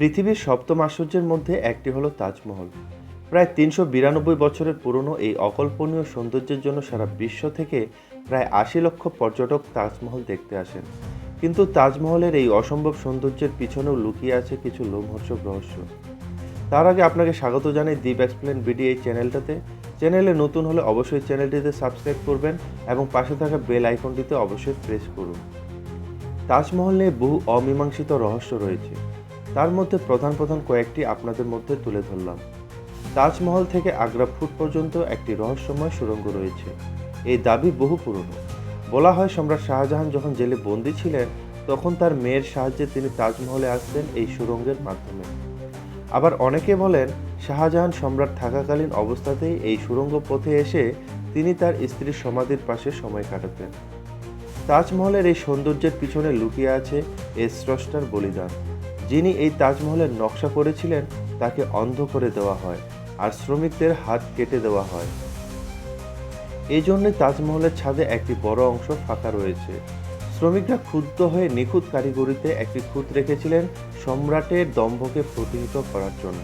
পৃথিবীর সপ্তম আশ্চর্যের মধ্যে একটি হলো তাজমহল। প্রায় ৩৯২ বছরের পুরনো এই অকল্পনীয় সৌন্দর্যের জন্য সারা বিশ্ব থেকে প্রায় ৮০ লক্ষ পর্যটক তাজমহল দেখতে আসেন। কিন্তু তাজমহলের এই অসম্ভব সৌন্দর্যের পিছনেও লুকিয়ে আছে কিছু লোমহর্ষক রহস্য। তার আগে আপনাকে স্বাগত জানাই দীপ এক্সপ্লেন বিডি এই চ্যানেলটাতে। চ্যানেলে নতুন হলে অবশ্যই চ্যানেলটিতে সাবস্ক্রাইব করবেন এবং পাশে থাকা বেল আইকনটিতে অবশ্যই প্রেস করুন। তাজমহল নিয়ে বহু অমীমাংসিত রহস্য রয়েছে, তার মধ্যে প্রধান প্রধান কয়েকটি আপনাদের মধ্যে তুলে ধরলাম। তাজমহল থেকে আগ্রা ফুট পর্যন্ত একটি রহস্যময় সুড়ঙ্গ রয়েছে। এই দাবি বহু পুরনো। বলা হয় সম্রাট শাহজাহান যখন জেলে বন্দী ছিলেন তখন তার মেয়ের সাহায্যে তিনি তাজমহলে আসতেন এই সুড়ঙ্গের মাধ্যমে। আবার অনেকে বলেন শাহজাহান সম্রাট থাকাকালীন অবস্থাতেই এই সুড়ঙ্গ পথে এসে তিনি তার স্ত্রীর সমাধির পাশে সময় কাটাতেন। তাজমহলের এই সৌন্দর্যের পিছনে লুকিয়ে আছে এই স্রষ্টার বলিদান। যিনি এই তাজমহলের নকশা করেছিলেন তাকে অন্ধ করে দেওয়া হয় আর শ্রমিকদের হাত কেটে দেওয়া হয়। এই জন্যই তাজমহলের ছাদে একটি বড় অংশ ফাঁকা রয়েছে। শ্রমিকরা ক্ষুব্ধ হয়ে নিখুঁত কারিগরিতে একটি খুঁত রেখেছিলেন সম্রাটের দম্ভকে প্রতিহিত করার জন্য।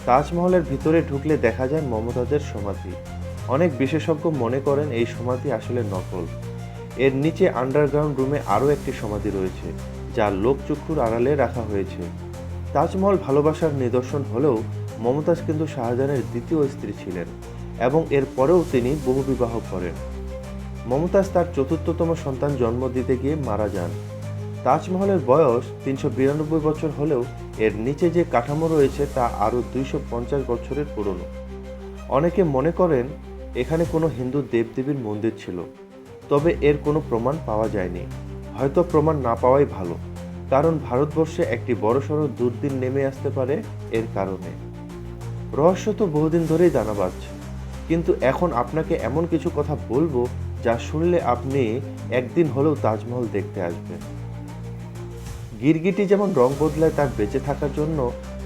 তাজমহলের ভিতরে ঢুকলে দেখা যায় মমতাজের সমাধি। অনেক বিশেষজ্ঞ মনে করেন এই সমাধি আসলে নকল। এর নিচে আন্ডারগ্রাউন্ড রুমে আরও একটি সমাধি রয়েছে যা লোকচক্ষুর আড়ালে রাখা হয়েছে। তাজমহল ভালোবাসার নিদর্শন হলেও মমতাজ কিন্তু শাহজাহানের দ্বিতীয় স্ত্রী ছিলেন এবং এর পরেও তিনি বহুবিবাহ করেন। মমতাজ তার চতুর্থতম সন্তান জন্ম দিতে গিয়ে মারা যান। তাজমহলের বয়স ৩৯২ বছর হলেও এর নিচে যে কাঠামো রয়েছে তা আরও ২৫০ বছরের পুরনো। অনেকে মনে করেন এখানে কোনো হিন্দু দেবদেবীর মন্দির ছিল, তবে এর কোনো প্রমাণ পাওয়া যায়নি। হয়তো প্রমাণ না পাওয়াই ভালো, কারণ ভারতবর্ষে একটি বড়সড় দুর্দিন নেমে আসতে পারে এর কারণে। রহস্য তো বহুদিন ধরেই জানা বাজছে, কিন্তু এখন আপনাকে এমন কিছু কথা বলবো যা শুনলে আপনি একদিন হলেও তাজমহল দেখতে আসবেন। গিরগিটি যেমন রং বদলায় তার বেঁচে থাকার জন্য,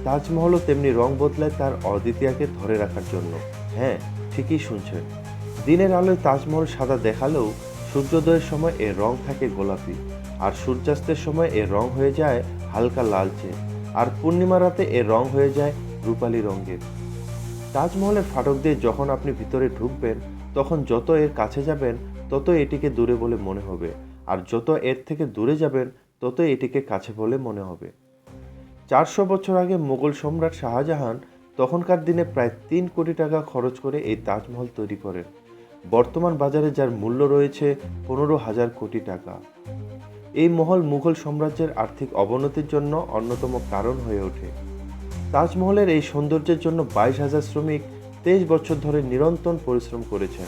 তাজমহলও তেমনি রং বদলায় তার অদ্বিতীয়াকে ধরে রাখার জন্য। হ্যাঁ, ঠিকই শুনছেন। দিনের আলোয় তাজমহল সাদা দেখালেও সূর্যোদয়ের সময় এর রং থাকে গোলাপি, আর সূর্যাস্তের সময় এর রং হয়ে যায় হালকা লালচে, আর পূর্ণিমা রাতে এর রং হয়ে যায় রূপালী রঙের। তাজমহলের ফাটক দিয়ে যখন আপনি ভিতরে ঢুকবেন তখন যত এর কাছে যাবেন তত এটিকে দূরে বলে মনে হবে, আর যত এর থেকে দূরে যাবেন তত এটিকে কাছে বলে মনে হবে। ৪০০ বছর আগে মুঘল সম্রাট শাহজাহান তখনকার দিনে প্রায় ৩ কোটি টাকা খরচ করে এই তাজমহল তৈরি করেন। বর্তমান বাজারে যার মূল্য রয়েছে ১৫,০০০ কোটি টাকা। এই মহল মুঘল সাম্রাজ্যের আর্থিক অবনতির জন্য অন্যতম কারণ হয়ে ওঠে। তাজমহলের এই সৌন্দর্যের জন্য ২২,০০০ শ্রমিক ২৩ বছর ধরে নিরন্তর পরিশ্রম করেছেন।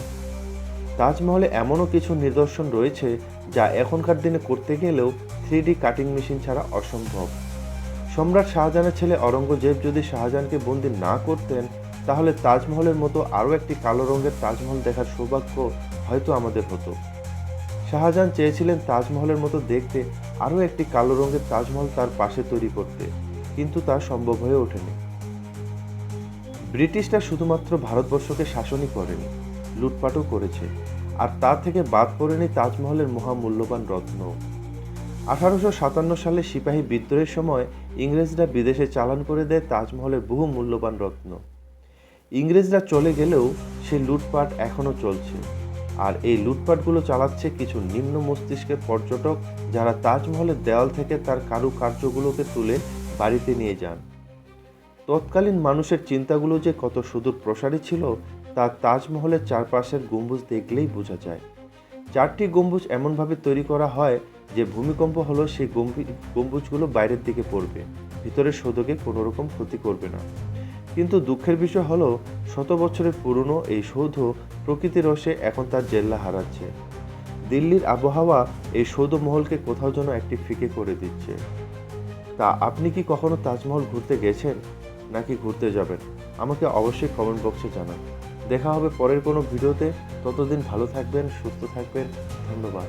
তাজমহলে এমনও কিছু নিদর্শন রয়েছে যা এখনকার দিনে করতে গেলেও 3D কাটিং মেশিন ছাড়া অসম্ভব। সম্রাট শাহজাহানের ছেলে অরঙ্গজেব যদি শাহজাহানকে বন্দী না করতেন তাহলে তাজমহলের মতো আরও একটি কালো রঙের তাজমহল দেখার সৌভাগ্য হয়তো আমাদের হতো। শাহজাহান চেয়েছিলেন তাজমহলের মতো দেখতে আরও একটি কালো রঙের তাজমহল তার পাশে তৈরি করতে, কিন্তু তা সম্ভব হয়ে ওঠেনি। ব্রিটিশরা শুধুমাত্র ভারতবর্ষকে শাসনই করেনি, লুটপাটও করেছে, আর তা থেকে বাদ পড়েনি তাজমহলের মহামূল্যবান রত্ন। ১৮৫৭ সালে সিপাহী বিদ্রোহের সময় ইংরেজরা বিদেশে চালান করে দেয় তাজমহলের বহু মূল্যবান রত্ন। ইংরেজরা চলে গেলেও সেই লুটপাট এখনও চলছে, আর এই লুটপাটগুলো চালাচ্ছে কিছু নিম্ন মস্তিষ্কের পর্যটক যারা তাজমহলের দেওয়াল থেকে তার কারুকার্যগুলোকে তুলে বাড়িতে নিয়ে যান। তৎকালীন মানুষের চিন্তাগুলো যে কত সুদূর প্রসারী ছিল তা তাজমহলের চারপাশের গম্বুজ দেখলেই বোঝা যায়। 4টি গম্বুজ এমনভাবে তৈরি করা হয় যে ভূমিকম্প হলো সেই গম্বুজগুলো বাইরের দিকে পড়বে, ভিতরের সৌধকে কোনো রকম ক্ষতি করবে না। কিন্তু দুঃখের বিষয় হলো শত বছরের পুরনো এই সৌধ প্রকৃতির রসে এখন তার জেল্লা হারাচ্ছে। দিল্লির আবহাওয়া এই সৌধমহলকে কোথাও যেন একটি ফিকে করে দিচ্ছে। তা আপনি কি কখনো তাজমহল ঘুরতে গেছেন নাকি ঘুরতে যাবেন? আমাকে অবশ্যই কমেন্ট বক্সে জানান। দেখা হবে পরের কোনো ভিডিওতে। ততদিন ভালো থাকবেন, সুস্থ থাকবেন। ধন্যবাদ।